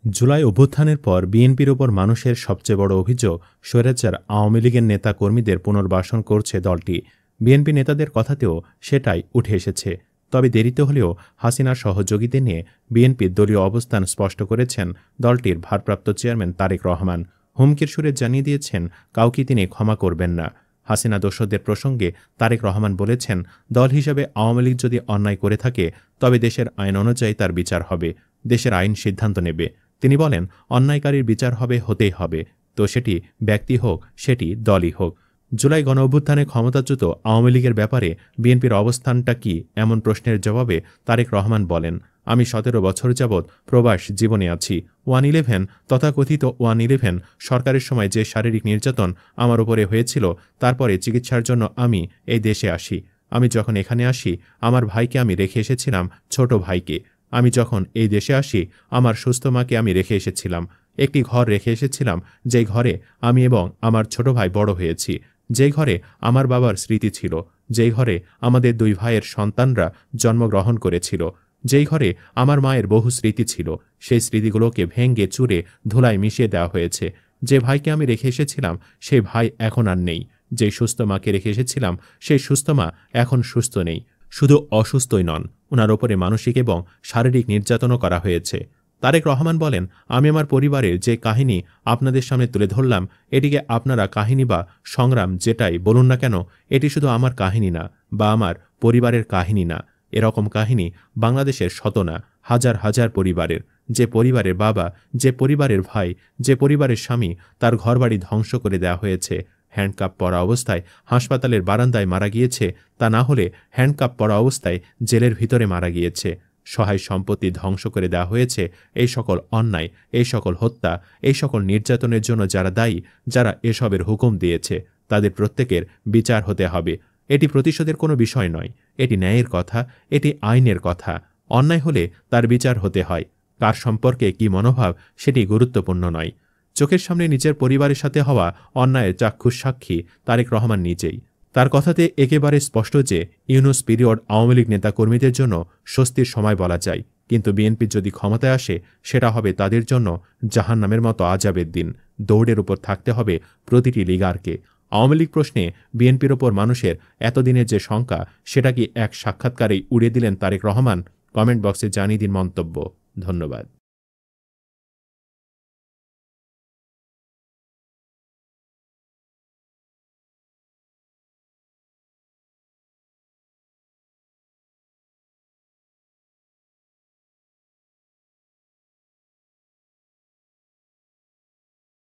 জুলাই অভ্যুত্থানের পর বিএনপির ওপর মানুষের সবচেয়ে বড় অভিযোগ, স্বৈরাচার আওয়ামী লীগের নেতা কর্মীদের পুনর্বাসন করছে দলটি। বিএনপি নেতাদের কথাতেও সেটাই উঠে এসেছে। তবে দেরিতে হলেও হাসিনার সহযোগীদের নিয়ে বিএনপির দলীয় অবস্থান স্পষ্ট করেছেন দলটির ভারপ্রাপ্ত চেয়ারম্যান তারেক রহমান। হুমকির সুরে জানিয়ে দিয়েছেন, কাউকে তিনি ক্ষমা করবেন না। হাসিনা দোসরদের প্রসঙ্গে তারেক রহমান বলেছেন, দল হিসেবে আওয়ামী লীগ যদি অন্যায় করে থাকে তবে দেশের আইন অনুযায়ী তার বিচার হবে, দেশের আইন সিদ্ধান্ত নেবে। তিনি বলেন, অন্যায়কারীর বিচার হতেই হবে, তো সেটি ব্যক্তি হোক, সেটি দলই হোক। জুলাই গণঅভ্যুত্থানে ক্ষমতাচ্যুত আওয়ামী লীগের ব্যাপারে বিএনপির অবস্থানটা কি, এমন প্রশ্নের জবাবে তারেক রহমান বলেন, আমি 17 বছর যাবৎ প্রবাস জীবনে আছি। 1-11 তথাকথিত 1-11 সরকারের সময় যে শারীরিক নির্যাতন আমার উপরে হয়েছিল, তারপরে চিকিৎসার জন্য আমি এই দেশে আসি। আমি যখন এখানে আসি, আমার ভাইকে আমি রেখে এসেছিলাম, ছোট ভাইকে। আমি যখন এই দেশে আসি, আমার সুস্থ মাকে আমি রেখে এসেছিলাম। একটি ঘর রেখে এসেছিলাম, যেই ঘরে আমি এবং আমার ছোট ভাই বড় হয়েছি, যেই ঘরে আমার বাবার স্মৃতি ছিল, যেই ঘরে আমাদের 2 ভাইয়ের সন্তানরা জন্মগ্রহণ করেছিল, যেই ঘরে আমার মায়ের বহু স্মৃতি ছিল। সেই স্মৃতিগুলোকে ভেঙে চুরে ধুলায় মিশিয়ে দেওয়া হয়েছে। যে ভাইকে আমি রেখে এসেছিলাম, সেই ভাই এখন আর নেই। যেই সুস্থ মাকে রেখে এসেছিলাম, সেই সুস্থ মা এখন সুস্থ নেই। শুধু অসুস্থই নন, ওনার ওপরে মানসিক এবং শারীরিক নির্যাতনও করা হয়েছে। তারেক রহমান বলেন, আমি আমার পরিবারের যে কাহিনী আপনাদের সামনে তুলে ধরলাম, এটিকে আপনারা কাহিনী বা সংগ্রাম যেটাই বলুন না কেন, এটি শুধু আমার কাহিনী না বা আমার পরিবারের কাহিনী না। এরকম কাহিনী বাংলাদেশের শত না, হাজার হাজার পরিবারের। যে পরিবারের বাবা, যে পরিবারের ভাই, যে পরিবারের স্বামী, তার ঘরবাড়ি ধ্বংস করে দেওয়া হয়েছে। হ্যান্ডকাপ পরা অবস্থায় হাসপাতালের বারান্দায় মারা গিয়েছে, তা না হলে হ্যান্ডকাপ পরা অবস্থায় জেলের ভিতরে মারা গিয়েছে। সহায় সম্পত্তি ধ্বংস করে দেওয়া হয়েছে। এই সকল অন্যায়, এই সকল হত্যা, এই সকল নির্যাতনের জন্য যারা দায়ী, যারা এসবের হুকুম দিয়েছে, তাদের প্রত্যেকের বিচার হতে হবে। এটি প্রতিশোধের কোনো বিষয় নয়, এটি ন্যায়ের কথা, এটি আইনের কথা। অন্যায় হলে তার বিচার হতে হয়। কার সম্পর্কে কি মনোভাব সেটি গুরুত্বপূর্ণ নয়। চোখের সামনে নিজের পরিবারের সাথে হওয়া অন্যায়ের চাক্ষুষ সাক্ষী তারেক রহমান নিজেই। তার কথাতে একেবারে স্পষ্ট যে ইউনূস পিরিয়ড আওয়ামী লীগ নেতাকর্মীদের জন্য স্বস্তির সময় বলা যায়, কিন্তু বিএনপি যদি ক্ষমতায় আসে, সেটা হবে তাদের জন্য জাহান্নামের মতো আযাবের দিন। দৌড়ের উপর থাকতে হবে প্রতিটি লিগারকে। আওয়ামী লীগ প্রশ্নে বিএনপির ওপর মানুষের এতদিনের যে শঙ্কা, সেটা কি এক সাক্ষাৎকারেই উড়িয়ে দিলেন তারেক রহমান? কমেন্ট বক্সে জানিয়ে দিন মন্তব্য। ধন্যবাদ।